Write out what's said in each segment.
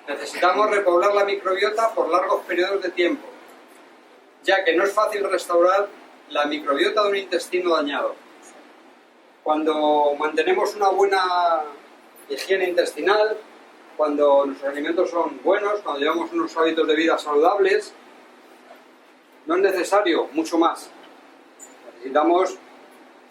Necesitamos repoblar la microbiota por largos periodos de tiempo, ya que no es fácil restaurar la microbiota de un intestino dañado. Cuando mantenemos una buena higiene intestinal, cuando nuestros alimentos son buenos, cuando llevamos unos hábitos de vida saludables, no es necesario mucho más. Necesitamos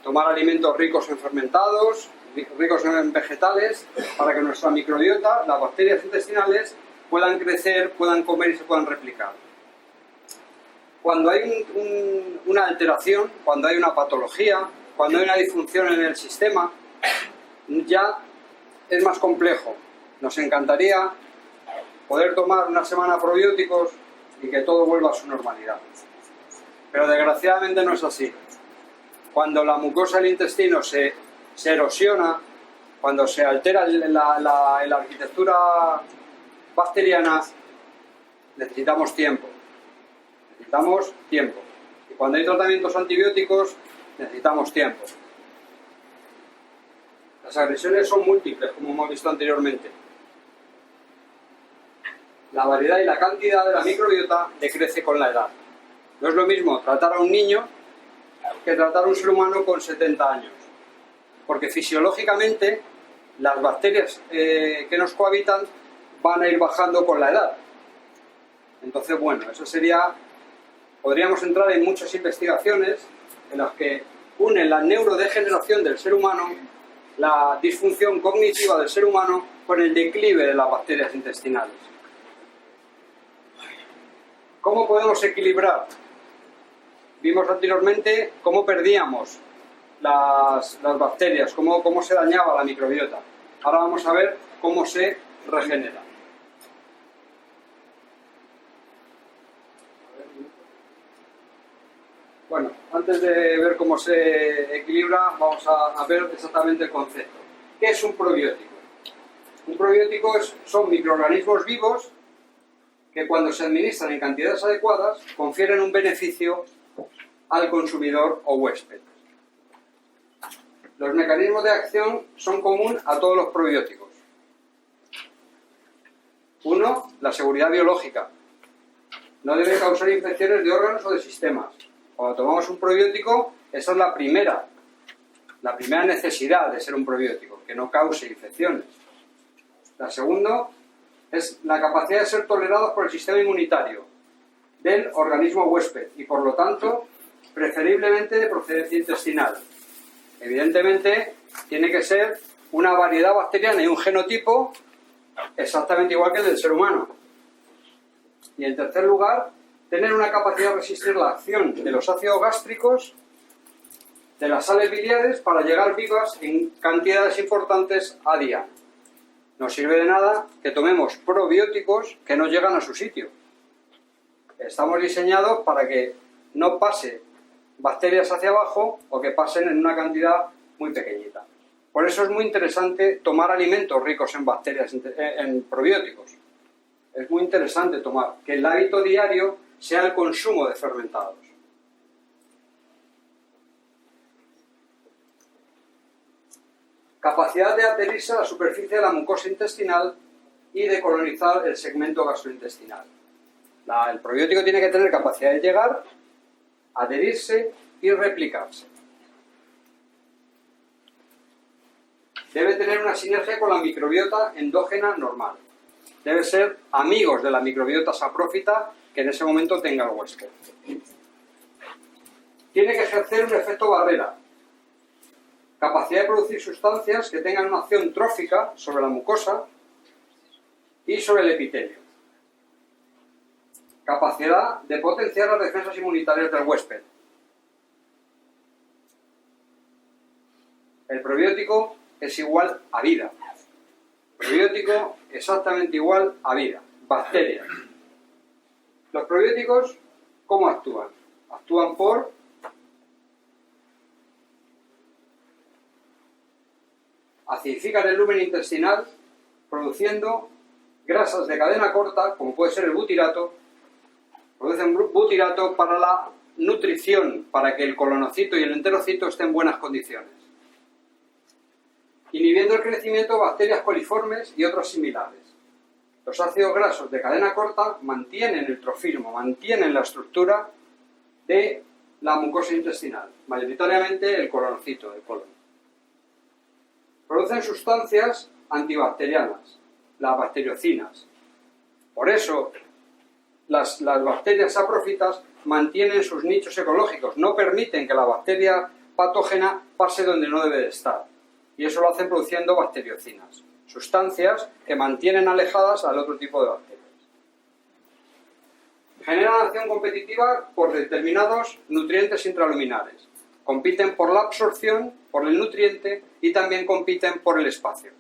tomar alimentos ricos en fermentados, ricos en vegetales, para que nuestra microbiota, las bacterias intestinales, puedan crecer, puedan comer y se puedan replicar. Cuando hay una alteración, cuando hay una patología, cuando hay una disfunción en el sistema, ya es más complejo. Nos encantaría poder tomar una semana probióticos y que todo vuelva a su normalidad. Pero desgraciadamente no es así. Cuando la mucosa del intestino se erosiona, cuando se altera la arquitectura bacteriana, necesitamos tiempo. Necesitamos tiempo. Y cuando hay tratamientos antibióticos, necesitamos tiempo. Las agresiones son múltiples, como hemos visto anteriormente. La variedad y la cantidad de la microbiota decrece con la edad. No es lo mismo tratar a un niño que tratar a un ser humano con 70 años. Porque fisiológicamente las bacterias que nos cohabitan van a ir bajando con la edad. Entonces, bueno, eso sería... Podríamos entrar en muchas investigaciones en las que unen la neurodegeneración del ser humano, la disfunción cognitiva del ser humano, con el declive de las bacterias intestinales. ¿Cómo podemos equilibrar? Vimos anteriormente cómo perdíamos las bacterias, cómo se dañaba la microbiota. Ahora vamos a ver cómo se regenera. Bueno, antes de ver cómo se equilibra, vamos a ver exactamente el concepto. ¿Qué es un probiótico? Un probiótico son microorganismos vivos que cuando se administran en cantidades adecuadas confieren un beneficio al consumidor o huésped. Los mecanismos de acción son comunes a todos los probióticos. Uno, la seguridad biológica. No debe causar infecciones de órganos o de sistemas. Cuando tomamos un probiótico, esa es la primera necesidad de ser un probiótico, que no cause infecciones. La segunda es la capacidad de ser tolerados por el sistema inmunitario del organismo huésped y, por lo tanto, preferiblemente de procedencia intestinal. Evidentemente, tiene que ser una variedad bacteriana y un genotipo exactamente igual que el del ser humano. Y, en tercer lugar, tener una capacidad de resistir la acción de los ácidos gástricos, de las sales biliares, para llegar vivas en cantidades importantes a día. No sirve de nada que tomemos probióticos que no llegan a su sitio. Estamos diseñados para que no pase bacterias hacia abajo o que pasen en una cantidad muy pequeñita. Por eso es muy interesante tomar alimentos ricos en bacterias, en probióticos. Es muy interesante tomar, que el hábito diario sea el consumo de fermentados. Capacidad de adherirse a la superficie de la mucosa intestinal y de colonizar el segmento gastrointestinal. El probiótico tiene que tener capacidad de llegar, adherirse y replicarse. Debe tener una sinergia con la microbiota endógena normal. Debe ser amigos de la microbiota saprófita que en ese momento tenga el huésped. Tiene que ejercer un efecto barrera. Capacidad de producir sustancias que tengan una acción trófica sobre la mucosa y sobre el epitelio. Capacidad de potenciar las defensas inmunitarias del huésped. El probiótico es igual a vida. Probiótico exactamente igual a vida. Bacterias. Los probióticos, ¿cómo actúan? Actúan por acidifican el lumen intestinal, produciendo grasas de cadena corta, como puede ser el butirato. Producen butirato para la nutrición, para que el colonocito y el enterocito estén en buenas condiciones. Inhibiendo el crecimiento de bacterias coliformes y otras similares. Los ácidos grasos de cadena corta mantienen el trofismo, mantienen la estructura de la mucosa intestinal, mayoritariamente el coloncito, el colon. Producen sustancias antibacterianas, las bacteriocinas. Por eso, las bacterias saprófitas mantienen sus nichos ecológicos, no permiten que la bacteria patógena pase donde no debe de estar. Y eso lo hacen produciendo bacteriocinas, sustancias que mantienen alejadas al otro tipo de bacterias. Generan acción competitiva por determinados nutrientes intraluminales. Compiten por la absorción, por el nutriente y también compiten por el espacio.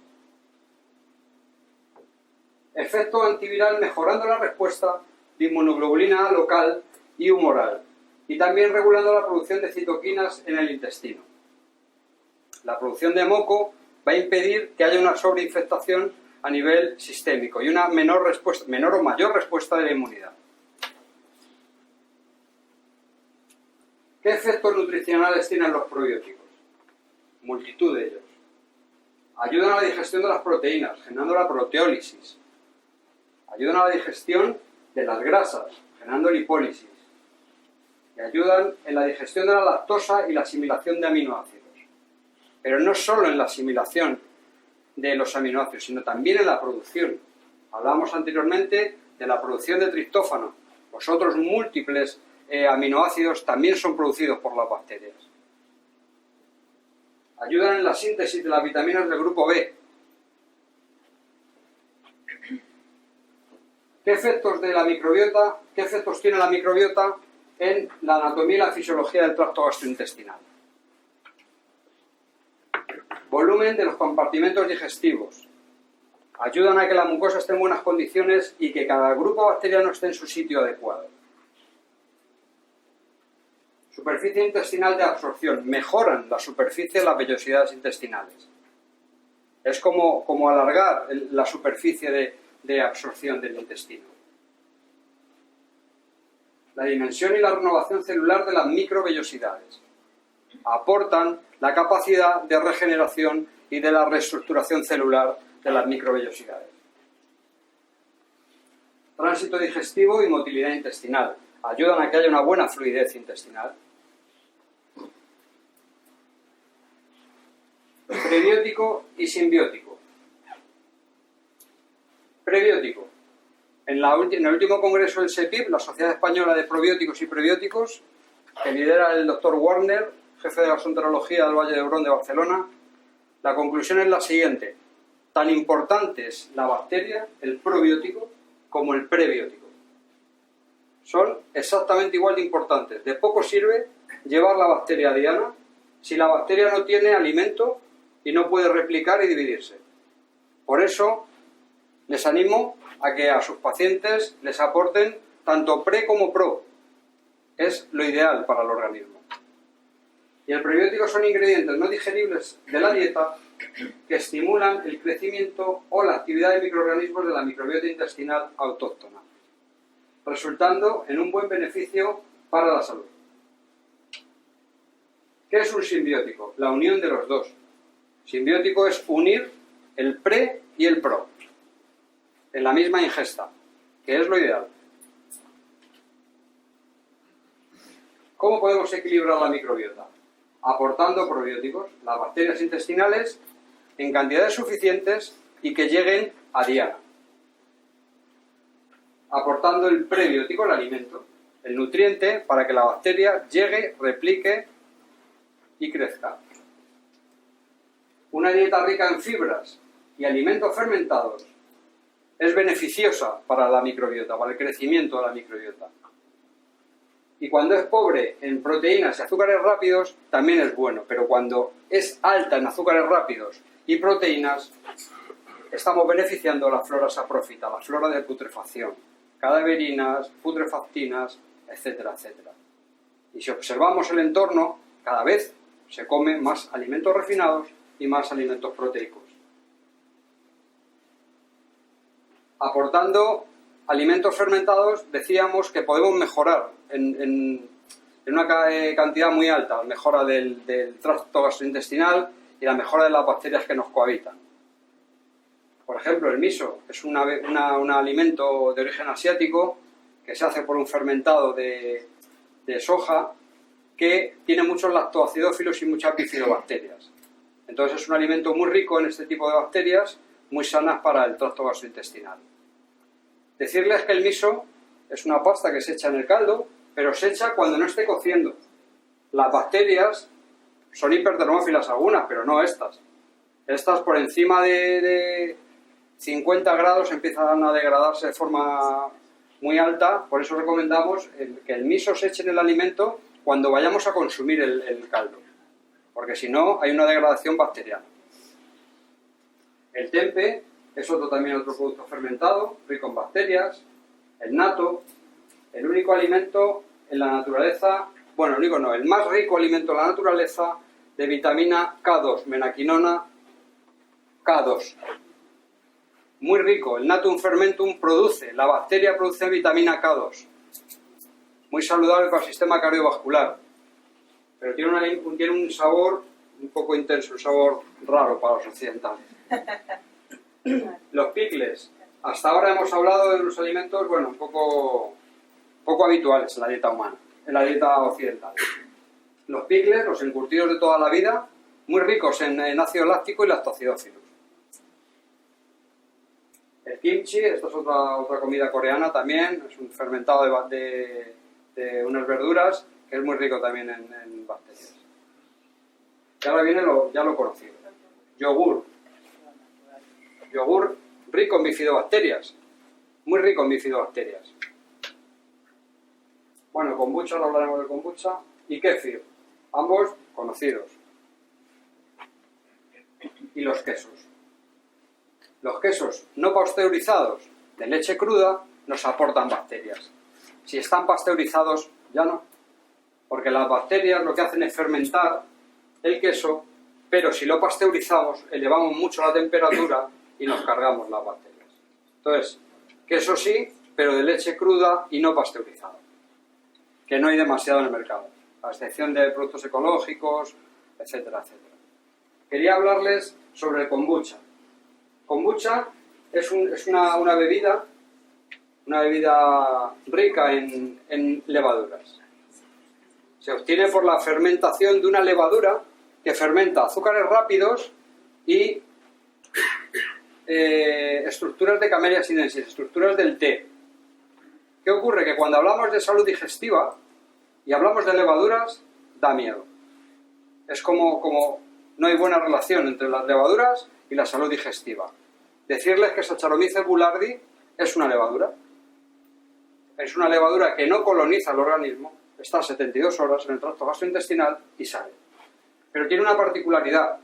Efecto antiviral mejorando la respuesta de inmunoglobulina local y humoral. Y también regulando la producción de citoquinas en el intestino. La producción de moco va a impedir que haya una sobreinfectación a nivel sistémico y una menor o mayor respuesta de la inmunidad. ¿Qué efectos nutricionales tienen los probióticos? Multitud de ellos. Ayudan a la digestión de las proteínas, generando la proteólisis. Ayudan a la digestión de las grasas, generando lipólisis. Y ayudan en la digestión de la lactosa y la asimilación de aminoácidos. Pero no solo en la asimilación de los aminoácidos, sino también en la producción. Hablábamos anteriormente de la producción de triptófano. Los otros múltiples aminoácidos también son producidos por las bacterias. Ayudan en la síntesis de las vitaminas del grupo B. ¿Qué efectos tiene la microbiota en la anatomía y la fisiología del tracto gastrointestinal? Volumen de los compartimentos digestivos. Ayudan a que la mucosa esté en buenas condiciones y que cada grupo bacteriano esté en su sitio adecuado. Superficie intestinal de absorción. Mejoran la superficie de las vellosidades intestinales. Es como alargar la superficie de absorción del intestino. La dimensión y la renovación celular de las microvellosidades. Aportan la capacidad de regeneración y de la reestructuración celular de las microvellosidades. Tránsito digestivo y motilidad intestinal. Ayudan a que haya una buena fluidez intestinal. Prebiótico y simbiótico. Prebiótico. En el último congreso del SEPIP, la Sociedad Española de Probióticos y Prebióticos, que lidera el Dr. Warner, jefe de gastroenterología del Valle d'Hebron de Barcelona, la conclusión es la siguiente: tan importante es la bacteria, el probiótico, como el prebiótico. Son exactamente igual de importantes. De poco sirve llevar la bacteria diana si la bacteria no tiene alimento y no puede replicar y dividirse. Por eso les animo a que a sus pacientes les aporten tanto pre como pro. Es lo ideal para el organismo. Y el prebiótico son ingredientes no digeribles de la dieta que estimulan el crecimiento o la actividad de microorganismos de la microbiota intestinal autóctona, resultando en un buen beneficio para la salud. ¿Qué es un simbiótico? La unión de los dos. Simbiótico es unir el pre y el pro en la misma ingesta, que es lo ideal. ¿Cómo podemos equilibrar la microbiota? Aportando probióticos, las bacterias intestinales, en cantidades suficientes y que lleguen a diana. Aportando el prebiótico, el alimento, el nutriente para que la bacteria llegue, replique y crezca. Una dieta rica en fibras y alimentos fermentados es beneficiosa para la microbiota, para el crecimiento de la microbiota. Y cuando es pobre en proteínas y azúcares rápidos, también es bueno. Pero cuando es alta en azúcares rápidos y proteínas, estamos beneficiando a la flora saprófita, la flora de putrefacción, cadaverinas, putrefactinas, etcétera, etcétera. Y si observamos el entorno, cada vez se comen más alimentos refinados y más alimentos proteicos. Aportando alimentos fermentados, decíamos que podemos mejorar en una cantidad muy alta, la mejora del tracto gastrointestinal y la mejora de las bacterias que nos cohabitan. Por ejemplo, el miso es un alimento de origen asiático que se hace por un fermentado de soja que tiene muchos lactoacidófilos y muchas bifidobacterias. Entonces es un alimento muy rico en este tipo de bacterias, muy sanas para el tracto gastrointestinal. Decirles que el miso es una pasta que se echa en el caldo, pero se echa cuando no esté cociendo. Las bacterias son hipertermófilas algunas, pero no estas. Estas por encima de 50 grados empiezan a degradarse de forma muy alta, por eso recomendamos que el miso se eche en el alimento cuando vayamos a consumir el caldo, porque si no hay una degradación bacteriana. El tempe es también otro producto fermentado, rico en bacterias. El natto, el único alimento en la naturaleza, bueno, el único no, el más rico alimento en la naturaleza de vitamina K2, menaquinona K2. Muy rico, el Natum fermentum la bacteria produce vitamina K2. Muy saludable para el sistema cardiovascular, pero tiene un sabor un poco intenso, un sabor raro para los occidentales. Los pickles. Hasta ahora hemos hablado de los alimentos, bueno, un poco habituales en la dieta humana, en la dieta occidental. Los pickles, los encurtidos de toda la vida, muy ricos en ácido láctico y lactoacidófilos. El kimchi, esto es otra comida coreana también, es un fermentado de unas verduras que es muy rico también en bacterias. Y ahora viene ya lo conocido. Yogur. Yogur rico en bifidobacterias, muy rico en bifidobacterias. Bueno, kombucha, ahora hablaremos de kombucha. Y kéfir, ambos conocidos. Y los quesos. Los quesos no pasteurizados de leche cruda nos aportan bacterias. Si están pasteurizados, ya no. Porque las bacterias lo que hacen es fermentar el queso, pero si lo pasteurizamos, elevamos mucho la temperatura y nos cargamos las bacterias. Entonces, queso sí, pero de leche cruda y no pasteurizado. Que no hay demasiado en el mercado, a excepción de productos ecológicos, etcétera, etcétera. Quería hablarles sobre el kombucha. Kombucha es una bebida rica en levaduras. Se obtiene por la fermentación de una levadura que fermenta azúcares rápidos y estructuras de Camellia sinensis, estructuras del té. ¿Qué ocurre? Que cuando hablamos de salud digestiva y hablamos de levaduras, da miedo. Es como no hay buena relación entre las levaduras y la salud digestiva. Decirles que Saccharomyces boulardii es una levadura. Es una levadura que no coloniza el organismo, está 72 horas en el tracto gastrointestinal y sale. Pero tiene una particularidad,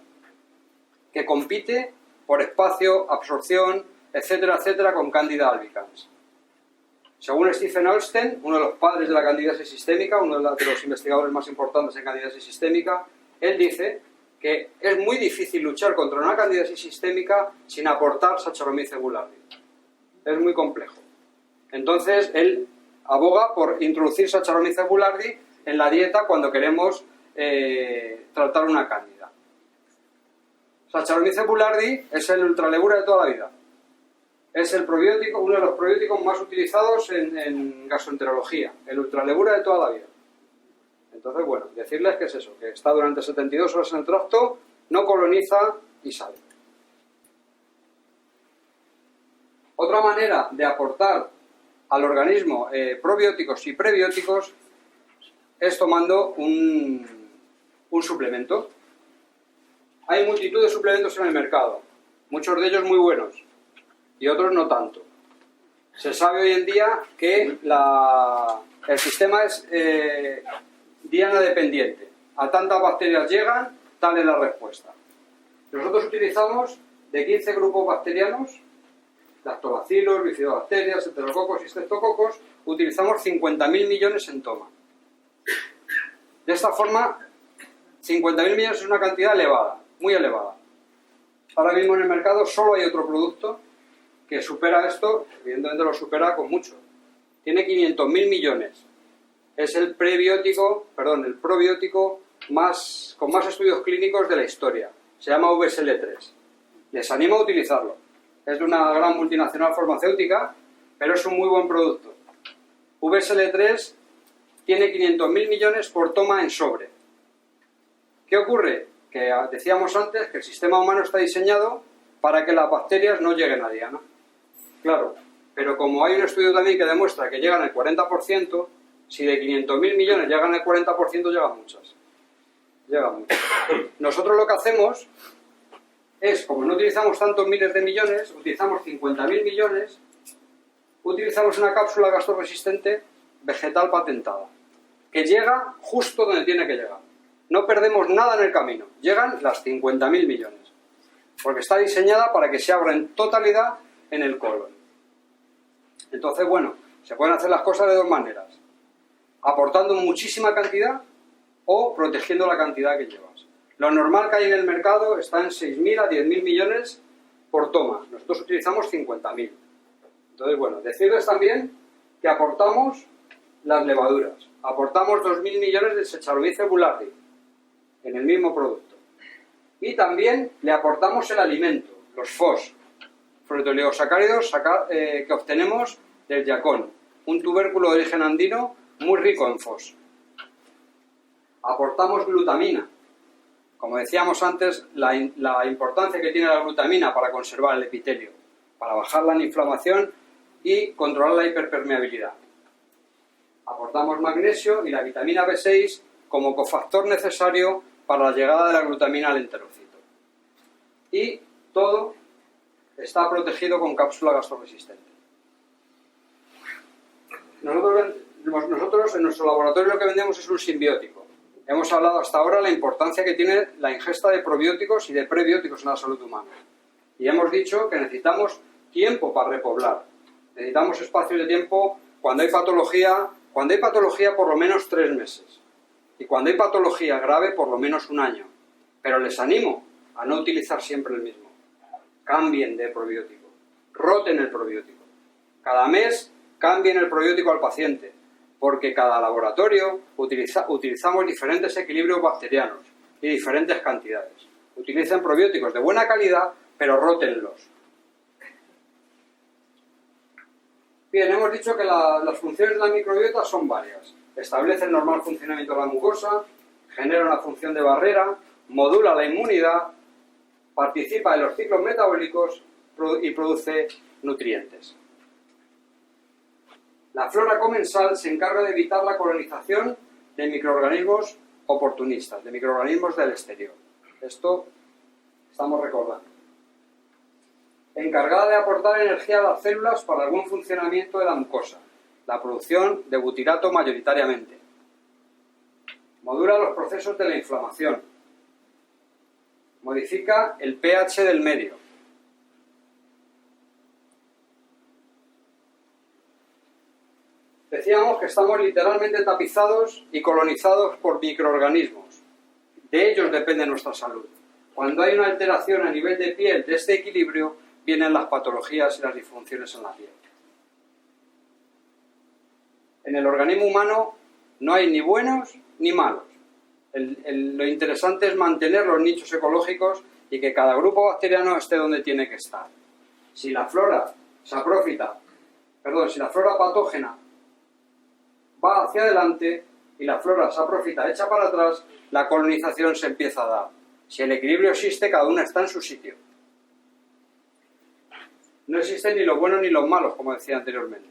que compite por espacio, absorción, etcétera, etcétera, con Candida albicans. Según Stephen Olsten, uno de los padres de la candidiasis sistémica, uno de los investigadores más importantes en candidiasis sistémica, él dice que es muy difícil luchar contra una candidiasis sistémica sin aportar Saccharomyces boulardii. Es muy complejo. Entonces, él aboga por introducir Saccharomyces boulardii en la dieta cuando queremos tratar una cándida. Saccharomyces boulardii es el ultralevura de toda la vida. Es el probiótico, uno de los probióticos más utilizados en gastroenterología, el ultralevura de toda la vida. Entonces, bueno, decirles que es eso, que está durante 72 horas en el tracto, no coloniza y sale. Otra manera de aportar al organismo probióticos y prebióticos es tomando un suplemento. Hay multitud de suplementos en el mercado, muchos de ellos muy buenos y otros no tanto. Se sabe hoy en día que el sistema es diana dependiente. A tantas bacterias llegan, tal es la respuesta. Nosotros utilizamos de 15 grupos bacterianos, lactobacilos, bifidobacterias, enterococos y streptococos, utilizamos 50.000 millones en toma. De esta forma, 50.000 millones es una cantidad elevada, muy elevada. Ahora mismo en el mercado solo hay otro producto que supera esto, evidentemente lo supera con mucho. Tiene 500.000 millones. Es el probiótico con más estudios clínicos de la historia. Se llama VSL3. Les animo a utilizarlo. es de una gran multinacional farmacéutica, pero es un muy buen producto. VSL3 tiene 500.000 millones por toma en sobre. ¿Qué ocurre? Que decíamos antes que el sistema humano está diseñado para que las bacterias no lleguen a diana. Claro, pero como hay un estudio también que demuestra que llegan al 40%, si de 500.000 millones llegan al 40%, llegan muchas. Llegan muchas. Nosotros lo que hacemos es, como no utilizamos tantos miles de millones, utilizamos 50.000 millones, utilizamos una cápsula gastroresistente vegetal patentada, que llega justo donde tiene que llegar. No perdemos nada en el camino, llegan las 50.000 millones, porque está diseñada para que se abra en totalidad en el colon. Entonces, bueno, se pueden hacer las cosas de dos maneras, aportando muchísima cantidad o protegiendo la cantidad que llevas. Lo normal que hay en el mercado está en 6.000 a 10.000 millones por toma. Nosotros utilizamos 50.000. Entonces, bueno, decirles también que aportamos las levaduras. Aportamos 2.000 millones de Saccharomyces boulardii en el mismo producto. Y también le aportamos el alimento, los FOS, fructooligosacáridos que obtenemos del yacón, un tubérculo de origen andino muy rico en FOS. Aportamos glutamina. Como decíamos antes, la importancia que tiene la glutamina para conservar el epitelio, para bajar la inflamación y controlar la hiperpermeabilidad. Aportamos magnesio y la vitamina B6 como cofactor necesario para la llegada de la glutamina al enterocito. Y todo está protegido con cápsula gastroresistente. Nosotros en nuestro laboratorio lo que vendemos es un simbiótico. Hemos hablado hasta ahora de la importancia que tiene la ingesta de probióticos y de prebióticos en la salud humana. Y hemos dicho que necesitamos tiempo para repoblar. Necesitamos espacios de tiempo cuando hay patología por lo menos 3 meses. Y cuando hay patología grave por lo menos 1 año. Pero les animo a no utilizar siempre el mismo. Cambien de probiótico. Roten el probiótico. Cada mes cambien el probiótico al paciente. Porque cada laboratorio utilizamos diferentes equilibrios bacterianos y diferentes cantidades. Utilicen probióticos de buena calidad, pero rótenlos. Bien, hemos dicho que las funciones de la microbiota son varias. Establece el normal funcionamiento de la mucosa, genera una función de barrera, modula la inmunidad, participa en los ciclos metabólicos y produce nutrientes. La flora comensal se encarga de evitar la colonización de microorganismos oportunistas, de microorganismos del exterior. Esto estamos recordando. Encargada de aportar energía a las células para algún funcionamiento de la mucosa, la producción de butirato mayoritariamente. Modula los procesos de la inflamación. Modifica el pH del medio. Decíamos que estamos literalmente tapizados y colonizados por microorganismos. De ellos depende nuestra salud. Cuando hay una alteración a nivel de piel de este equilibrio, vienen las patologías y las disfunciones en la piel. En el organismo humano no hay ni buenos ni malos. Lo interesante es mantener los nichos ecológicos y que cada grupo bacteriano esté donde tiene que estar. Si la flora patógena va hacia adelante y la flora saprófita echa para atrás, la colonización se empieza a dar. Si el equilibrio existe, cada una está en su sitio. No existen ni los buenos ni los malos, como decía anteriormente.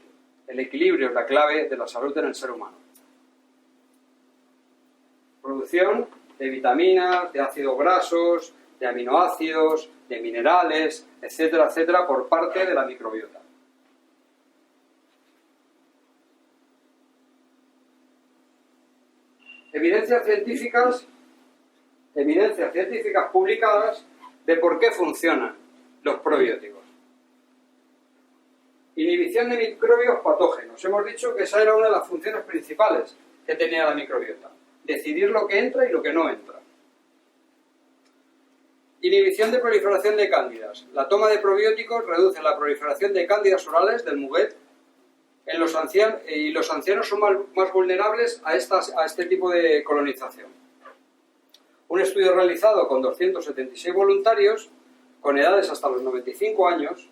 El equilibrio es la clave de la salud en el ser humano. Producción de vitaminas, de ácidos grasos, de aminoácidos, de minerales, etcétera, etcétera, por parte de la microbiota. Evidencias científicas publicadas de por qué funcionan los probióticos. Inhibición de microbios patógenos. Hemos dicho que esa era una de las funciones principales que tenía la microbiota. Decidir lo que entra y lo que no entra. Inhibición de proliferación de cándidas. La toma de probióticos reduce la proliferación de cándidas orales del muguet en los ancianos, y los ancianos son más vulnerables a este tipo de colonización. Un estudio realizado con 276 voluntarios con edades hasta los 95 años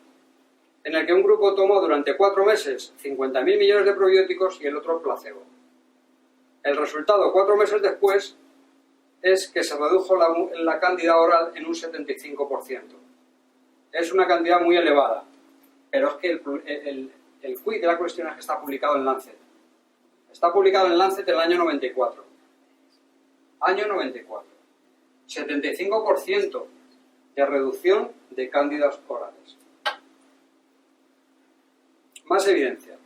en el que un grupo tomó durante 4 meses 50.000 millones de probióticos y el otro placebo. El resultado 4 meses después es que se redujo la cantidad oral en un 75%. Es una cantidad muy elevada, pero es que el quid de la cuestión es que está publicado en Lancet. Está publicado en Lancet en el año 94. Año 94. 75% de reducción de cándidas orales. Más evidencia.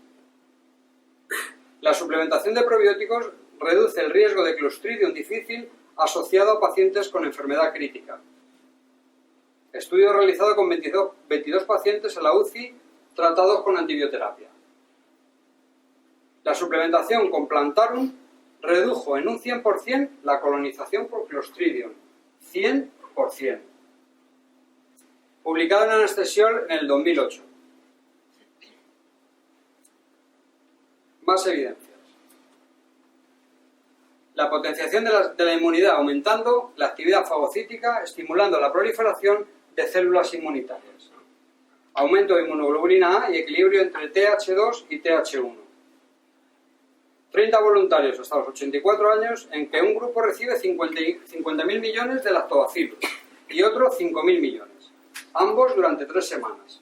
La suplementación de probióticos reduce el riesgo de Clostridium difficile asociado a pacientes con enfermedad crítica. Estudio realizado con 22 pacientes en la UCI tratados con antibioterapia. La suplementación con Plantarum redujo en un 100% la colonización por Clostridium. 100%. Publicado en Anestesiol en el 2008. Más evidencias. La potenciación de la inmunidad aumentando la actividad fagocítica, estimulando la proliferación de células inmunitarias. Aumento de inmunoglobulina A y equilibrio entre TH2 y TH1. 30 voluntarios hasta los 84 años en que un grupo recibe 50.000 millones de lactobacillus y otro 5.000 millones, ambos durante 3 semanas.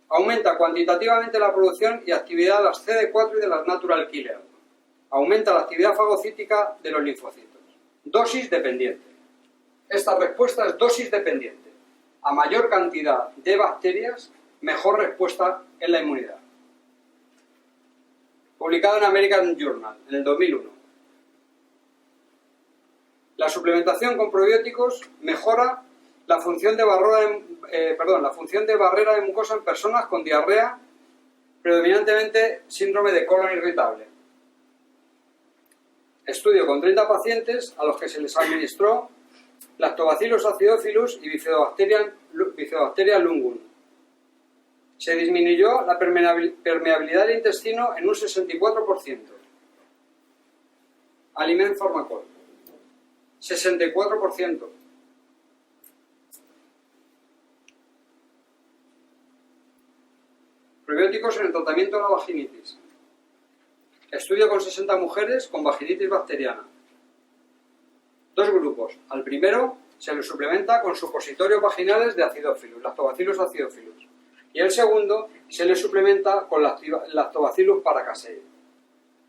Aumenta cuantitativamente la producción y actividad de las CD4 y de las natural killer. Aumenta la actividad fagocítica de los linfocitos. Dosis dependiente. Esta respuesta es dosis dependiente. A mayor cantidad de bacterias, mejor respuesta en la inmunidad. Publicado en American Journal en el 2001. La suplementación con probióticos mejora la función de barrera de mucosa en personas con diarrea, predominantemente síndrome de colon irritable. Estudio con 30 pacientes a los que se les administró Lactobacillus acidophilus y Bifidobacteria lungum. Se disminuyó la permeabilidad del intestino en un 64%. Aliment Pharmacol. 64%. Probióticos en el tratamiento de la vaginitis. Estudio con 60 mujeres con vaginitis bacteriana. 2 grupos. Al primero se le suplementa con supositorios vaginales de acidophilus, Lactobacillus acidophilus. Y el segundo se le suplementa con Lactobacillus paracasei.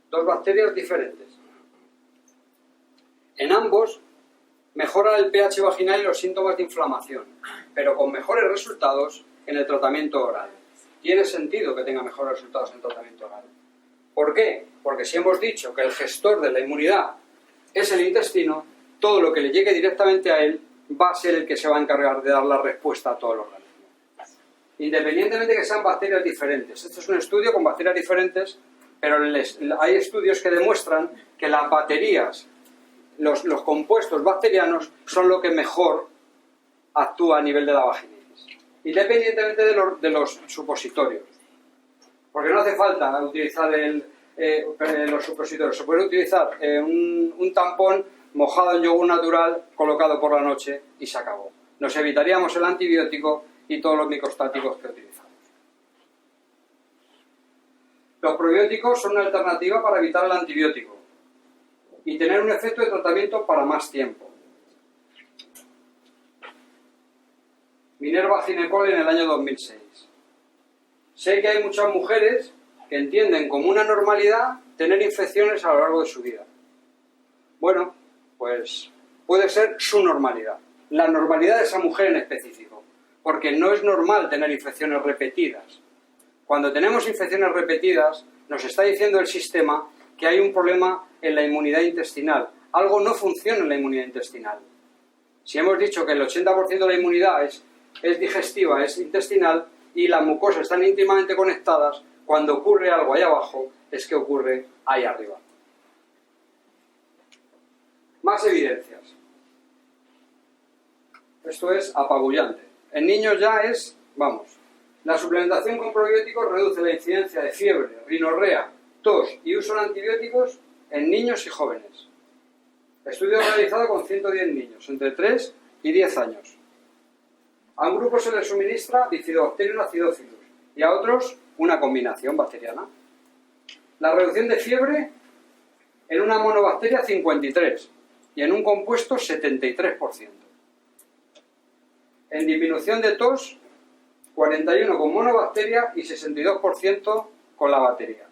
2 bacterias diferentes. En ambos mejora el pH vaginal y los síntomas de inflamación, pero con mejores resultados en el tratamiento oral. Tiene sentido que tenga mejores resultados en el tratamiento oral. ¿Por qué? Porque si hemos dicho que el gestor de la inmunidad es el intestino, todo lo que le llegue directamente a él va a ser el que se va a encargar de dar la respuesta a todo el organismo. Independientemente de que sean bacterias diferentes. Este es un estudio con bacterias diferentes, pero hay estudios que demuestran que las baterías, los compuestos bacterianos, son lo que mejor actúa a nivel de la vaginitis. Independientemente de los supositorios. Porque no hace falta utilizar los supositorios. Se puede utilizar un tampón mojado en yogur natural, colocado por la noche y se acabó. Nos evitaríamos el antibiótico y todos los micostáticos que utilizamos. Los probióticos son una alternativa para evitar el antibiótico y tener un efecto de tratamiento para más tiempo. Minerva Ginecol en el año 2006. Sé que hay muchas mujeres que entienden como una normalidad tener infecciones a lo largo de su vida. Bueno, pues puede ser su normalidad, la normalidad de esa mujer en específico, porque no es normal tener infecciones repetidas. Cuando tenemos infecciones repetidas, nos está diciendo el sistema que hay un problema en la inmunidad intestinal. Algo no funciona en la inmunidad intestinal. Si hemos dicho que el 80% de la inmunidad es digestiva, es intestinal, y las mucosas están íntimamente conectadas, cuando ocurre algo ahí abajo, es que ocurre ahí arriba. Más evidencias. Esto es apabullante. En niños ya es, vamos, la suplementación con probióticos reduce la incidencia de fiebre, rinorrea, tos y uso de antibióticos en niños y jóvenes. Estudio realizado con 110 niños, entre 3 y 10 años. A un grupo se le suministra Bifidobacterium acidophilus y a otros una combinación bacteriana. La reducción de fiebre en una monobacteria 53% y en un compuesto 73%. En disminución de tos 41% con monobacteria y 62% con la bacteria.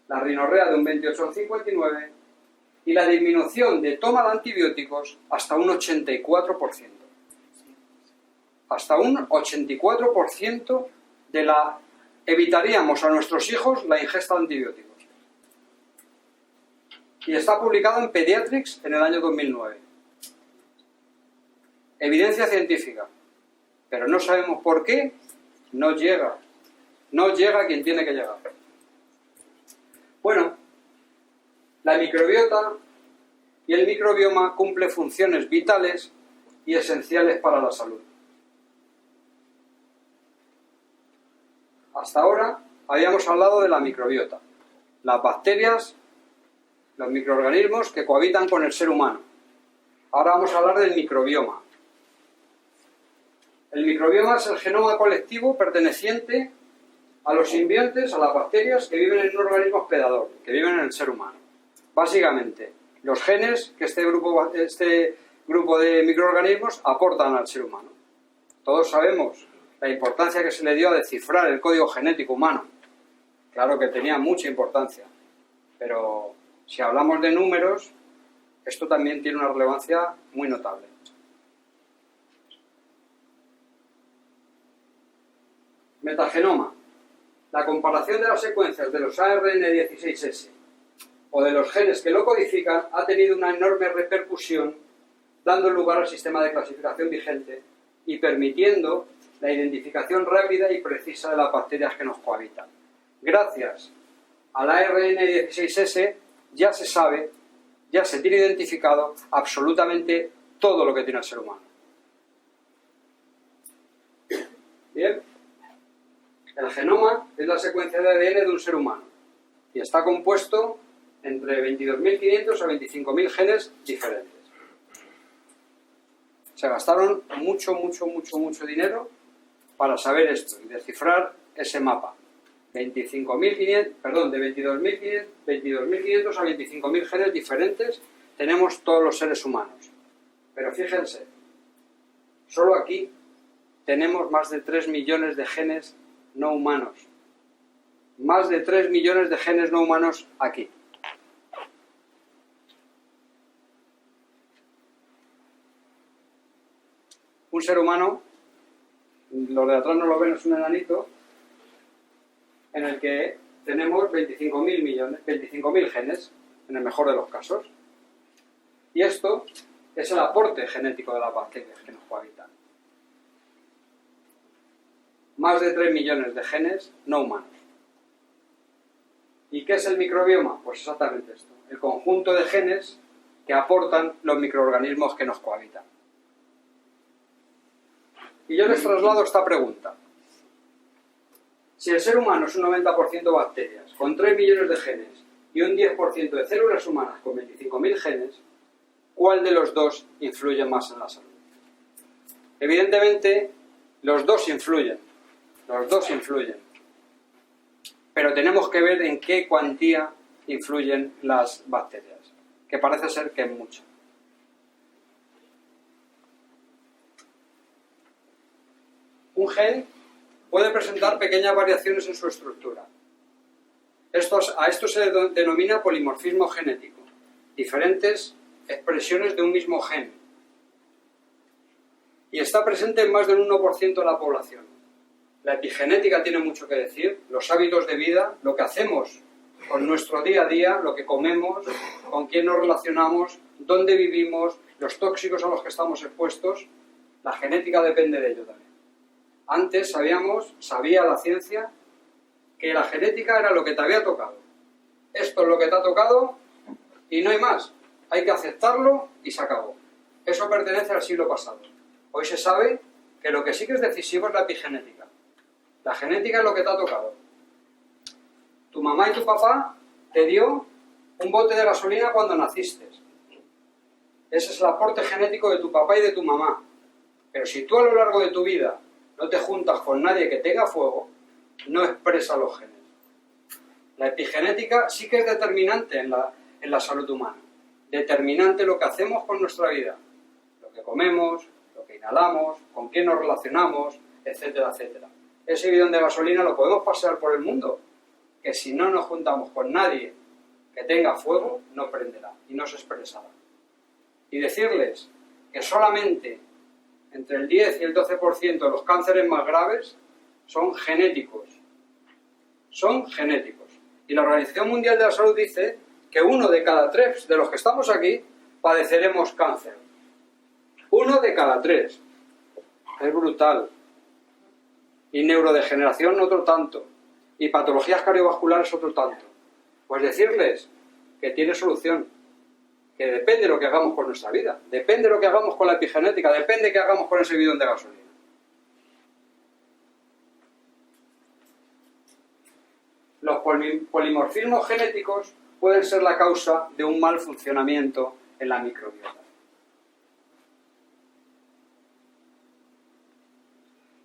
La rinorrea de un 28 al 59% y la disminución de toma de antibióticos hasta un 84%. Hasta un 84% de la... evitaríamos a nuestros hijos la ingesta de antibióticos. Y está publicado en Pediatrics en el año 2009. Evidencia científica. Pero no sabemos por qué no llega. No llega a quien tiene que llegar. Bueno, la microbiota y el microbioma cumple funciones vitales y esenciales para la salud. Hasta ahora habíamos hablado de la microbiota, las bacterias, los microorganismos que cohabitan con el ser humano. Ahora vamos a hablar del microbioma. El microbioma es el genoma colectivo perteneciente a los simbiontes, a las bacterias que viven en un organismo hospedador, que viven en el ser humano. Básicamente, los genes que este grupo de microorganismos aportan al ser humano. Todos sabemos la importancia que se le dio a descifrar el código genético humano. Claro que tenía mucha importancia, pero si hablamos de números, esto también tiene una relevancia muy notable. Metagenoma. La comparación de las secuencias de los ARN16S o de los genes que lo codifican ha tenido una enorme repercusión, dando lugar al sistema de clasificación vigente y permitiendo la identificación rápida y precisa de las bacterias que nos cohabitan. Gracias al ARN16S ya se sabe, ya se tiene identificado absolutamente todo lo que tiene el ser humano. Bien. El genoma es la secuencia de ADN de un ser humano y está compuesto entre 22.500 a 25.000 genes diferentes. Se gastaron mucho dinero para saber esto y descifrar ese mapa. De 22.500 a 25.000 genes diferentes tenemos todos los seres humanos. Pero fíjense, solo aquí tenemos más de 3 millones de genes no humanos. Más de 3 millones de genes no humanos aquí. Un ser humano, lo de atrás no lo ven, es un enanito, en el que tenemos 25.000 genes, en el mejor de los casos. Y esto es el aporte genético de las bacterias que nos cohabitan. Más de 3 millones de genes no humanos. ¿Y qué es el microbioma? Pues exactamente esto, el conjunto de genes que aportan los microorganismos que nos cohabitan. Y yo les traslado esta pregunta. Si el ser humano es un 90% bacterias, con 3 millones de genes, y un 10% de células humanas con 25.000 genes, ¿cuál de los dos influye más en la salud? Evidentemente, los dos influyen. Pero tenemos que ver en qué cuantía influyen las bacterias, que parece ser que es mucho. Un gen puede presentar pequeñas variaciones en su estructura. A esto se denomina polimorfismo genético, diferentes expresiones de un mismo gen. Y está presente en más del 1% de la población. La epigenética tiene mucho que decir, los hábitos de vida, lo que hacemos con nuestro día a día, lo que comemos, con quién nos relacionamos, dónde vivimos, los tóxicos a los que estamos expuestos. La genética depende de ello también. Antes sabía la ciencia que la genética era lo que te había tocado. Esto es lo que te ha tocado y no hay más. Hay que aceptarlo y se acabó. Eso pertenece al siglo pasado. Hoy se sabe que lo que sí que es decisivo es la epigenética. La genética es lo que te ha tocado. Tu mamá y tu papá te dio un bote de gasolina cuando naciste. Ese es el aporte genético de tu papá y de tu mamá. Pero si tú a lo largo de tu vida no te juntas con nadie que tenga fuego, no expresa los genes. La epigenética sí que es determinante en la salud humana. Determinante lo que hacemos con nuestra vida. Lo que comemos, lo que inhalamos, con quién nos relacionamos, etcétera, etcétera. Ese bidón de gasolina lo podemos pasear por el mundo, que si no nos juntamos con nadie que tenga fuego, no prenderá y no se expresará. Y decirles que solamente entre el 10 y el 12% de los cánceres más graves son genéticos. Son genéticos. Y la Organización Mundial de la Salud dice que 1 de cada 3 de los que estamos aquí padeceremos cáncer. 1 de cada 3. Es brutal. Y neurodegeneración otro tanto. Y patologías cardiovasculares otro tanto. Pues decirles que tiene solución. Que depende de lo que hagamos con nuestra vida. Depende de lo que hagamos con la epigenética. Depende de qué hagamos con ese bidón de gasolina. Los polimorfismos genéticos pueden ser la causa de un mal funcionamiento en la microbiota.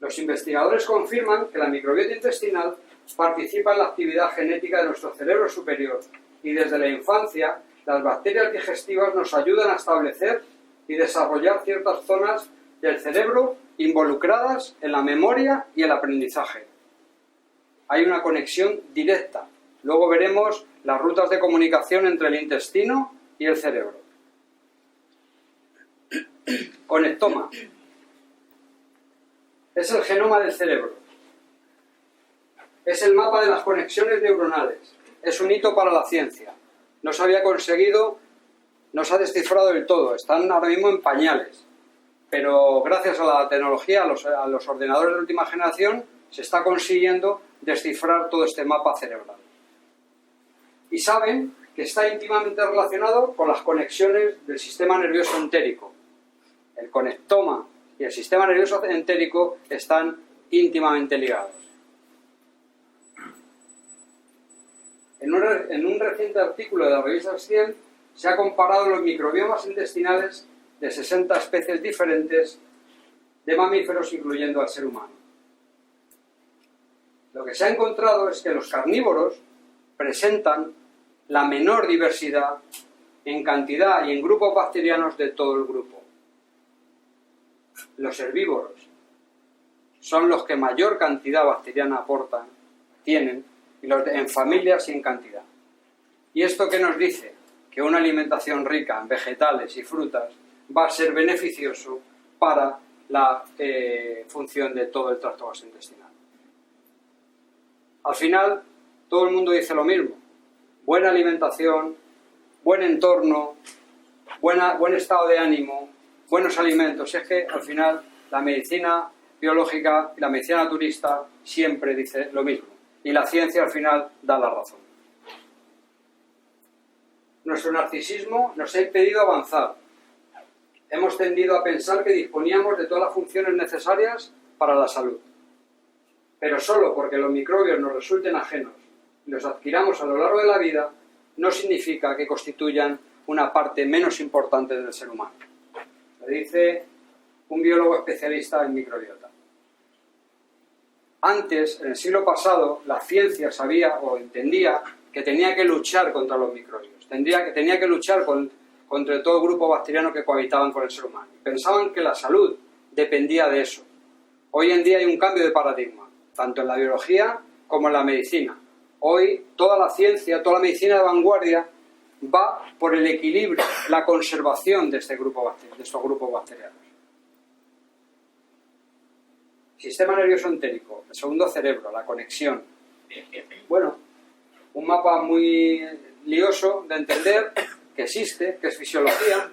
Los investigadores confirman que la microbiota intestinal participa en la actividad genética de nuestro cerebro superior y desde la infancia las bacterias digestivas nos ayudan a establecer y desarrollar ciertas zonas del cerebro involucradas en la memoria y el aprendizaje. Hay una conexión directa. Luego veremos las rutas de comunicación entre el intestino y el cerebro. Conectoma. Es el genoma del cerebro. Es el mapa de las conexiones neuronales. Es un hito para la ciencia. No se había conseguido, no se ha descifrado del todo. Están ahora mismo en pañales. Pero gracias a la tecnología, a los ordenadores de última generación, se está consiguiendo descifrar todo este mapa cerebral. Y saben que está íntimamente relacionado con las conexiones del sistema nervioso entérico. El conectoma y el sistema nervioso entérico están íntimamente ligados. En un reciente artículo de la revista Science se ha comparado los microbiomas intestinales de 60 especies diferentes de mamíferos, incluyendo al ser humano. Lo que se ha encontrado es que los carnívoros presentan la menor diversidad en cantidad y en grupos bacterianos de todo el grupo. Los herbívoros son los que mayor cantidad bacteriana aportan, tienen, y los en familias y en cantidad. ¿Y esto qué nos dice? Que una alimentación rica en vegetales y frutas va a ser beneficioso para la función de todo el tracto gastrointestinal. Al final, todo el mundo dice lo mismo. Buena alimentación, buen entorno, buen estado de ánimo, buenos alimentos. Es que al final la medicina biológica y la medicina naturista siempre dice lo mismo. Y la ciencia al final da la razón. Nuestro narcisismo nos ha impedido avanzar. Hemos tendido a pensar que disponíamos de todas las funciones necesarias para la salud. Pero solo porque los microbios nos resulten ajenos y los adquiramos a lo largo de la vida, no significa que constituyan una parte menos importante del ser humano. Lo dice un biólogo especialista en microbiota. Antes, en el siglo pasado, la ciencia sabía o entendía que tenía que luchar contra los microbios, tenía que luchar contra todo el grupo bacteriano que cohabitaban con el ser humano. Pensaban que la salud dependía de eso. Hoy en día hay un cambio de paradigma, tanto en la biología como en la medicina. Hoy toda la ciencia, toda la medicina de vanguardia va por el equilibrio, la conservación de estos grupos bacterianos. Sistema nervioso entérico, el segundo cerebro, la conexión. Bueno, un mapa muy lioso de entender, que existe, que es fisiología,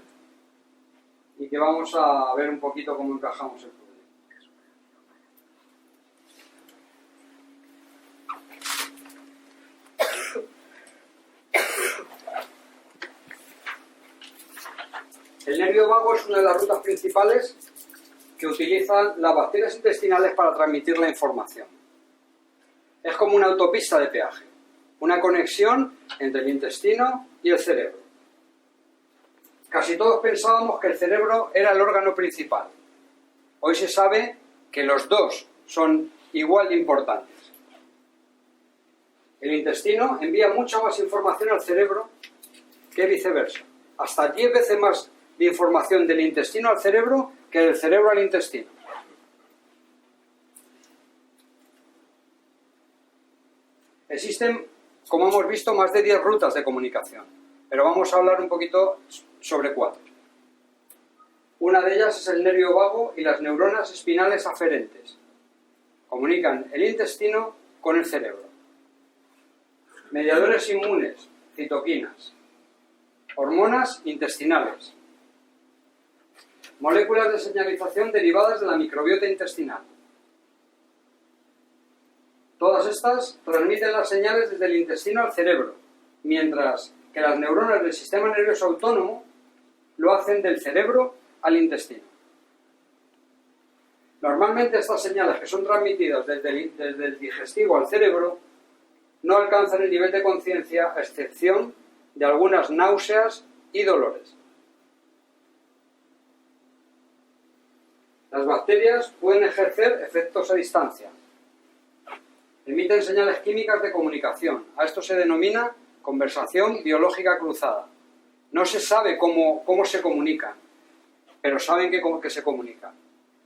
y que vamos a ver un poquito cómo encajamos el problema. El nervio vago es una de las rutas principales que utilizan las bacterias intestinales para transmitir la información. Es como una autopista de peaje, una conexión entre el intestino y el cerebro. Casi todos pensábamos que el cerebro era el órgano principal, Hoy se sabe que los dos son igual de importantes. El intestino envía mucha más información al cerebro que viceversa. Hasta 10 veces más de información del intestino al cerebro que del cerebro al intestino. Existen, como hemos visto, más de 10 rutas de comunicación, pero vamos a hablar un poquito sobre 4. Una de ellas es el nervio vago y las neuronas espinales aferentes. Comunican el intestino con el cerebro. Mediadores inmunes, citoquinas. Hormonas intestinales. Moléculas de señalización derivadas de la microbiota intestinal. Todas estas transmiten las señales desde el intestino al cerebro, mientras que las neuronas del sistema nervioso autónomo lo hacen del cerebro al intestino. Normalmente estas señales que son transmitidas desde el digestivo al cerebro no alcanzan el nivel de conciencia a excepción de algunas náuseas y dolores. Las bacterias pueden ejercer efectos a distancia. Emiten señales químicas de comunicación. A esto se denomina conversación biológica cruzada. No se sabe cómo se comunican, pero saben que se comunican.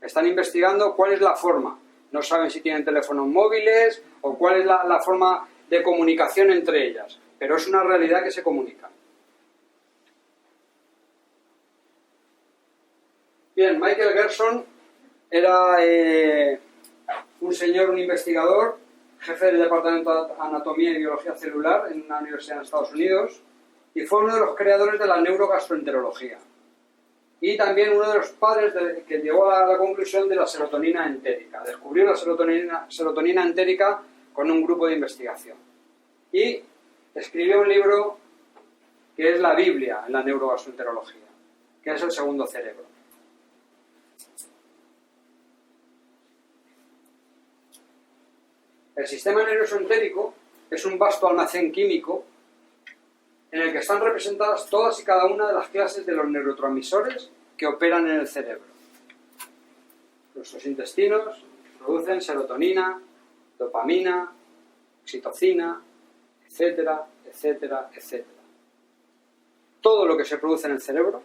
Están investigando cuál es la forma. No saben si tienen teléfonos móviles o cuál es la forma de comunicación entre ellas, pero es una realidad que se comunican. Bien, Michael Gerson era un investigador, jefe del Departamento de Anatomía y Biología Celular en una universidad en Estados Unidos, y fue uno de los creadores de la neurogastroenterología. Y también uno de los padres que llegó a la conclusión de la serotonina entérica. Descubrió la serotonina entérica con un grupo de investigación. Y escribió un libro que es la Biblia en la neurogastroenterología, que es el segundo cerebro. El sistema nervioso entérico es un vasto almacén químico en el que están representadas todas y cada una de las clases de los neurotransmisores que operan en el cerebro. Nuestros intestinos producen serotonina, dopamina, oxitocina, etcétera, etcétera, etcétera. Todo lo que se produce en el cerebro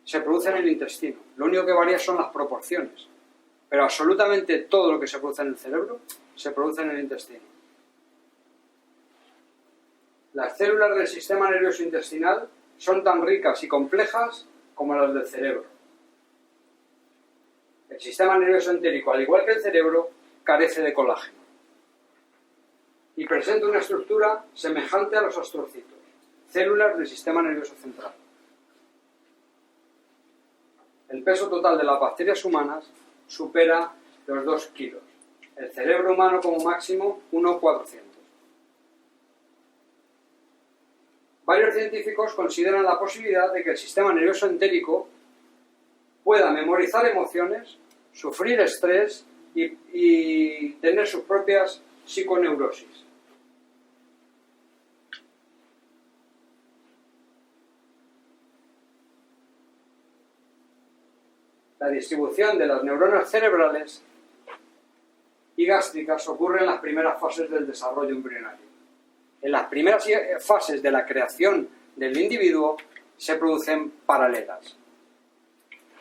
se produce en el intestino. Lo único que varía son las proporciones. Pero absolutamente todo lo que se produce en el cerebro se produce en el intestino. Las células del sistema nervioso intestinal son tan ricas y complejas como las del cerebro. El sistema nervioso entérico, al igual que el cerebro, carece de colágeno y presenta una estructura semejante a los astrocitos, células del sistema nervioso central. El peso total de las bacterias humanas supera los 2 kilos. El cerebro humano como máximo 1,400. Varios científicos consideran la posibilidad de que el sistema nervioso entérico pueda memorizar emociones, sufrir estrés y tener sus propias psiconeurosis. La distribución de las neuronas cerebrales y gástricas ocurre en las primeras fases del desarrollo embrionario. En las primeras fases de la creación del individuo se producen paralelas.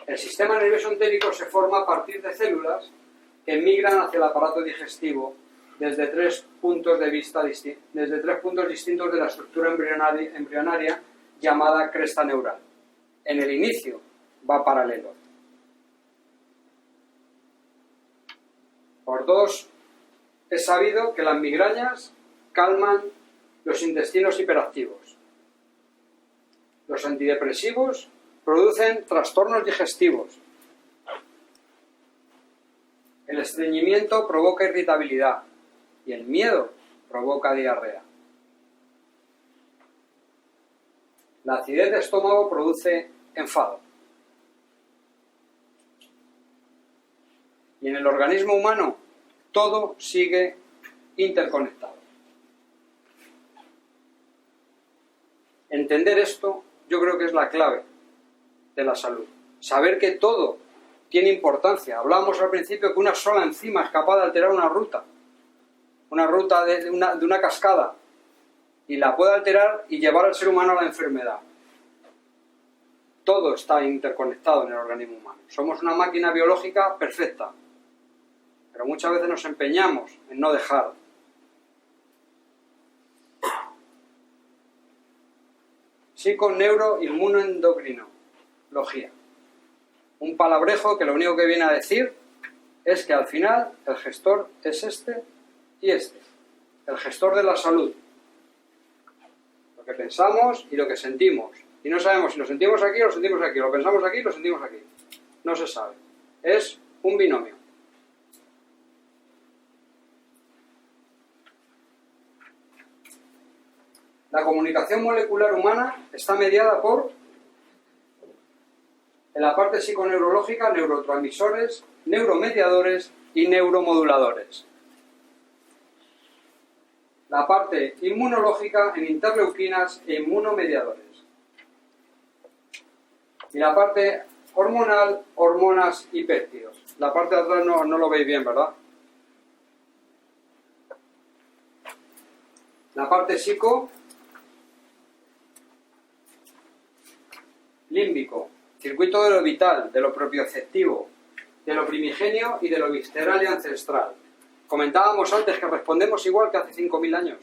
El sistema nervioso entérico se forma a partir de células que migran hacia el aparato digestivo desde 3 puntos distintos de la estructura embrionaria llamada cresta neural. En el inicio va paralelo. Por 2, es sabido que las migrañas calman los intestinos hiperactivos. Los antidepresivos producen trastornos digestivos. El estreñimiento provoca irritabilidad y el miedo provoca diarrea. La acidez de estómago produce enfado. Y en el organismo humano todo sigue interconectado. Entender esto yo creo que es la clave de la salud. Saber que todo tiene importancia. Hablábamos al principio que una sola enzima es capaz de alterar una ruta de una cascada, y la puede alterar y llevar al ser humano a la enfermedad. Todo está interconectado en el organismo humano. Somos una máquina biológica perfecta, pero muchas veces nos empeñamos en no dejar. Psico-neuro-inmunoendocrinología. Un palabrejo que lo único que viene a decir es que al final el gestor es este y este. El gestor de la salud. Lo que pensamos y lo que sentimos. Y no sabemos si lo sentimos aquí o lo sentimos aquí. Lo pensamos aquí o lo sentimos aquí. No se sabe. Es un binomio. La comunicación molecular humana está mediada por, en la parte psiconeurológica, neurotransmisores, neuromediadores y neuromoduladores. La parte inmunológica en interleuquinas e inmunomediadores. Y la parte hormonal, hormonas y péptidos. La parte de atrás no lo veis bien, ¿verdad? La parte psico, límbico, circuito de lo vital, de lo propioceptivo, de lo primigenio y de lo visceral y ancestral. Comentábamos antes que respondemos igual que hace 5.000 años.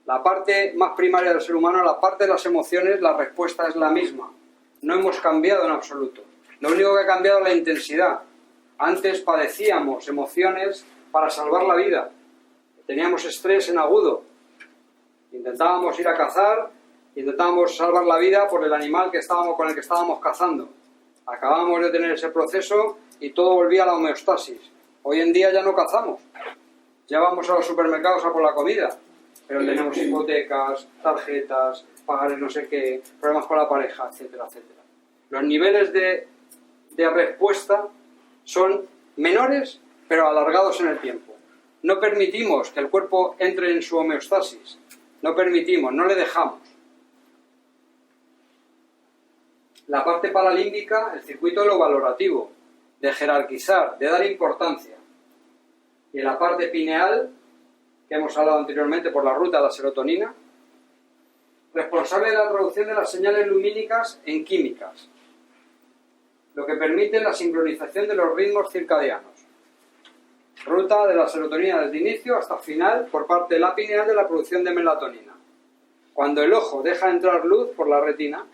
La parte más primaria del ser humano, la parte de las emociones, la respuesta es la misma. No hemos cambiado en absoluto. Lo único que ha cambiado es la intensidad. Antes padecíamos emociones para salvar la vida. Teníamos estrés en agudo. Intentábamos ir a cazar, intentábamos salvar la vida por el animal con el que estábamos cazando. Acabábamos de tener ese proceso y todo volvía a la homeostasis. Hoy en día ya no cazamos. Ya vamos a los supermercados a por la comida. Pero tenemos hipotecas, tarjetas, pagar no sé qué, problemas con la pareja, etcétera, etcétera. Los niveles de respuesta son menores, pero alargados en el tiempo. No permitimos que el cuerpo entre en su homeostasis. No permitimos, no le dejamos. La parte paralímbica, el circuito de lo valorativo, de jerarquizar, de dar importancia. Y en la parte pineal, que hemos hablado anteriormente por la ruta de la serotonina, responsable de la traducción de las señales lumínicas en químicas, lo que permite la sincronización de los ritmos circadianos. Ruta de la serotonina desde inicio hasta final por parte de la pineal de la producción de melatonina. Cuando el ojo deja entrar luz por la retina,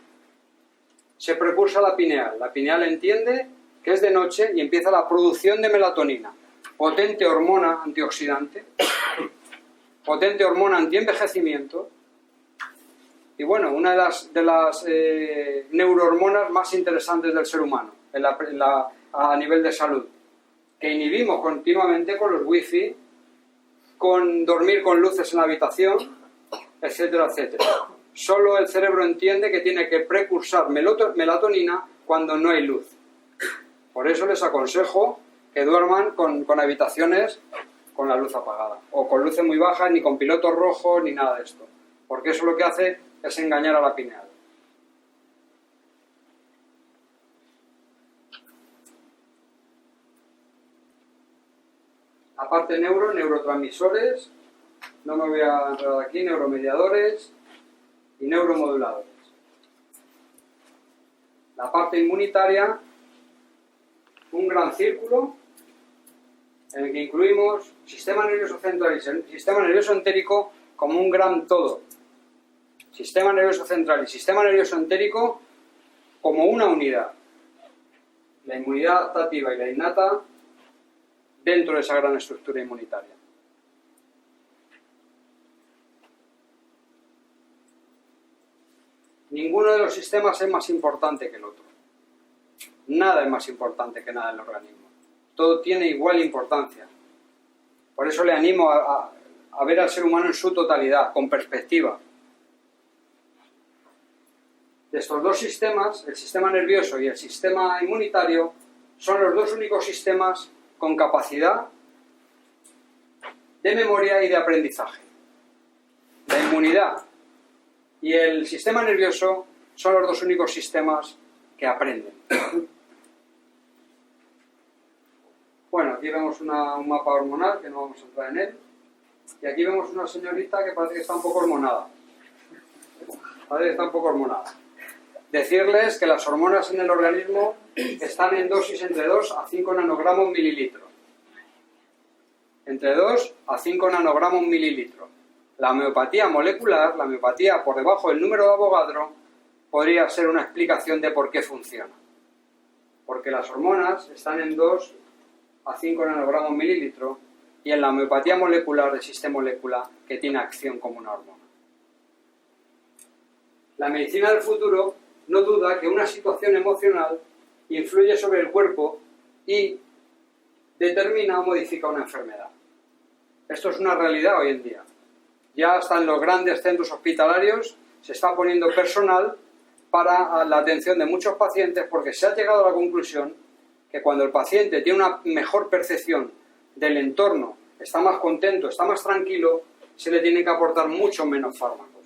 se propulsa la pineal. La pineal entiende que es de noche y empieza la producción de melatonina, potente hormona antioxidante, potente hormona antienvejecimiento y bueno, una de las neurohormonas más interesantes del ser humano a nivel de salud, que inhibimos continuamente con los wifi, con dormir con luces en la habitación, etcétera, etcétera. Solo el cerebro entiende que tiene que precursar melatonina cuando no hay luz. Por eso les aconsejo que duerman con habitaciones con la luz apagada, o con luces muy bajas, ni con pilotos rojos, ni nada de esto, porque eso lo que hace es engañar a la pineal. Aparte neurotransmisores, no me voy a entrar aquí, neuromediadores y neuromoduladores. La parte inmunitaria, un gran círculo en el que incluimos sistema nervioso central y sistema nervioso entérico como un gran todo. Sistema nervioso central y sistema nervioso entérico como una unidad. La inmunidad adaptativa y la innata dentro de esa gran estructura inmunitaria. Ninguno de los sistemas es más importante que el otro. Nada es más importante que nada en el organismo. Todo tiene igual importancia. Por eso le animo a ver al ser humano en su totalidad, con perspectiva. De estos dos sistemas, el sistema nervioso y el sistema inmunitario, son los dos únicos sistemas con capacidad de memoria y de aprendizaje. La inmunidad y el sistema nervioso son los dos únicos sistemas que aprenden. Bueno, aquí vemos un mapa hormonal, que no vamos a entrar en él. Y aquí vemos una señorita que parece que está un poco hormonada. Decirles que las hormonas en el organismo están en dosis entre 2 a 5 nanogramos mililitro. Entre 2 a 5 nanogramos mililitro. La homeopatía molecular, la homeopatía por debajo del número de Avogadro, podría ser una explicación de por qué funciona. Porque las hormonas están en 2 a 5 nanogramos mililitro y en la homeopatía molecular existe molécula que tiene acción como una hormona. La medicina del futuro no duda que una situación emocional influye sobre el cuerpo y determina o modifica una enfermedad. Esto es una realidad hoy en día. Ya hasta en los grandes centros hospitalarios se está poniendo personal para la atención de muchos pacientes porque se ha llegado a la conclusión que cuando el paciente tiene una mejor percepción del entorno, está más contento, está más tranquilo, se le tiene que aportar mucho menos fármacos,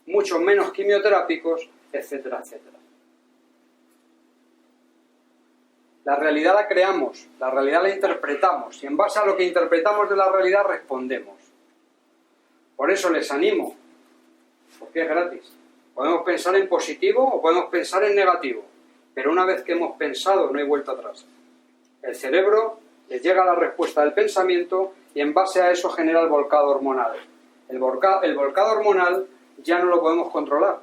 mucho menos quimioterápicos, etcétera, etcétera. La realidad la creamos, la realidad la interpretamos y en base a lo que interpretamos de la realidad respondemos. Por eso les animo, porque es gratis. Podemos pensar en positivo o podemos pensar en negativo, pero una vez que hemos pensado no hay vuelta atrás. El cerebro les llega la respuesta del pensamiento y en base a eso genera el volcado hormonal. El volcado hormonal ya no lo podemos controlar.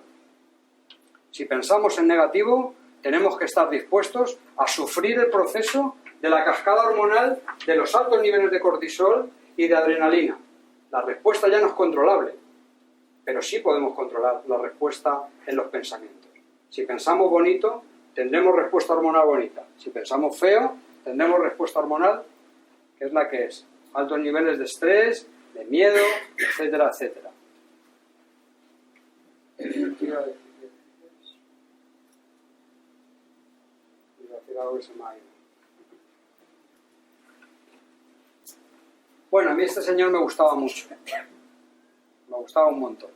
Si pensamos en negativo, tenemos que estar dispuestos a sufrir el proceso de la cascada hormonal de los altos niveles de cortisol y de adrenalina. La respuesta ya no es controlable, pero sí podemos controlar la respuesta en los pensamientos. Si pensamos bonito, tendremos respuesta hormonal bonita. Si pensamos feo, tendremos respuesta hormonal, que es la que es. Altos niveles de estrés, de miedo, etcétera, etcétera. Iba a decir algo que se me ha ido. Bueno, a mí este señor me gustaba mucho. Me gustaba un montón.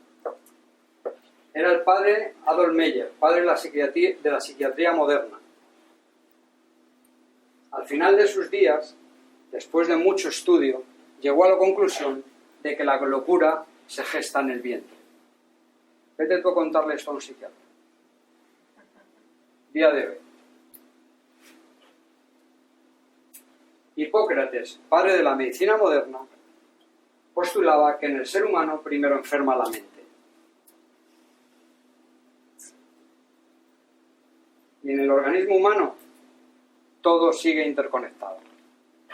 Era el padre Adolf Meyer, padre de la psiquiatría moderna. Al final de sus días, después de mucho estudio, llegó a la conclusión de que la locura se gesta en el vientre. Vete tú a contarle esto a un psiquiatra. Día de hoy. Hipócrates, padre de la medicina moderna, postulaba que en el ser humano primero enferma la mente. Y en el organismo humano todo sigue interconectado.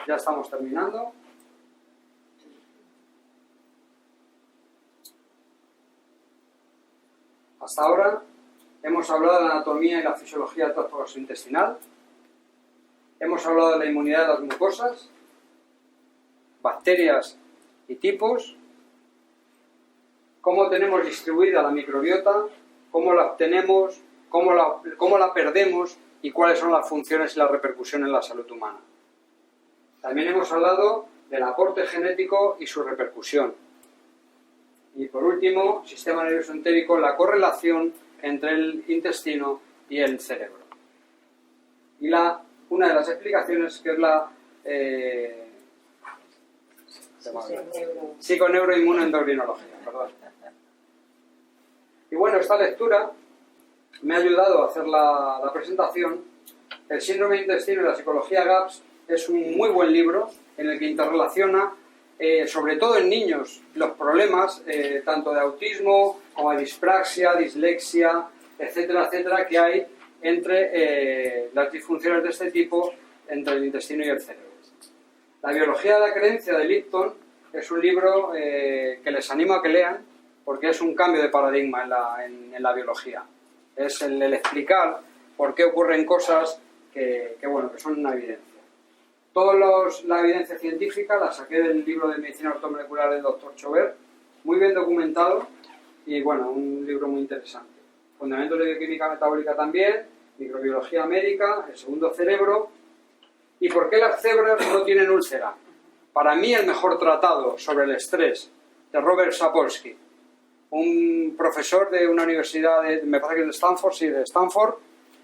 Ya estamos terminando. Hasta ahora hemos hablado de la anatomía y la fisiología del tracto gastrointestinal. Hemos hablado de la inmunidad de las mucosas, bacterias y tipos, cómo tenemos distribuida la microbiota, cómo la obtenemos, cómo la perdemos y cuáles son las funciones y la repercusión en la salud humana. También hemos hablado del aporte genético y su repercusión. Y por último, sistema nervioso entérico, la correlación entre el intestino y el cerebro. Y una de las explicaciones que es la psiconeuroinmunoendocrinología. Y bueno, esta lectura me ha ayudado a hacer la presentación. El síndrome de intestino y la psicología GAPS es un muy buen libro en el que interrelaciona, sobre todo en niños, los problemas tanto de autismo como de dispraxia, dislexia, etcétera, etcétera, que hay entre las disfunciones de este tipo entre el intestino y el cerebro. La biología de la creencia de Lipton es un libro que les animo a que lean porque es un cambio de paradigma en la biología. Es el explicar por qué ocurren cosas que son una evidencia. La evidencia científica la saqué del libro de medicina ortomolecular del Dr. Chover, muy bien documentado y un libro muy interesante. Fundamentos de bioquímica metabólica también, microbiología médica, el segundo cerebro. ¿Y por qué las cebras no tienen úlcera? Para mí el mejor tratado sobre el estrés de Robert Sapolsky, un profesor de una universidad, me parece que es de Stanford, sí, de Stanford,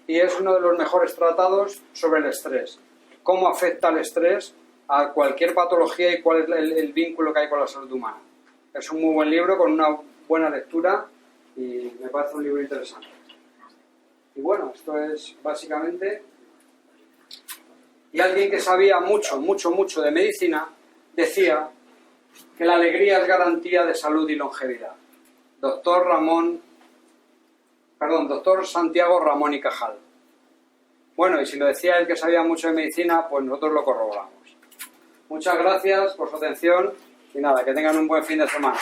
y es uno de los mejores tratados sobre el estrés. Cómo afecta el estrés a cualquier patología y cuál es el vínculo que hay con la salud humana. Es un muy buen libro, con una buena lectura, y me parece un libro interesante. Y bueno, esto es básicamente... Y alguien que sabía mucho de medicina decía que la alegría es garantía de salud y longevidad. Doctor Santiago Ramón y Cajal. Bueno, y si lo decía él que sabía mucho de medicina, pues nosotros lo corroboramos. Muchas gracias por su atención y nada, que tengan un buen fin de semana.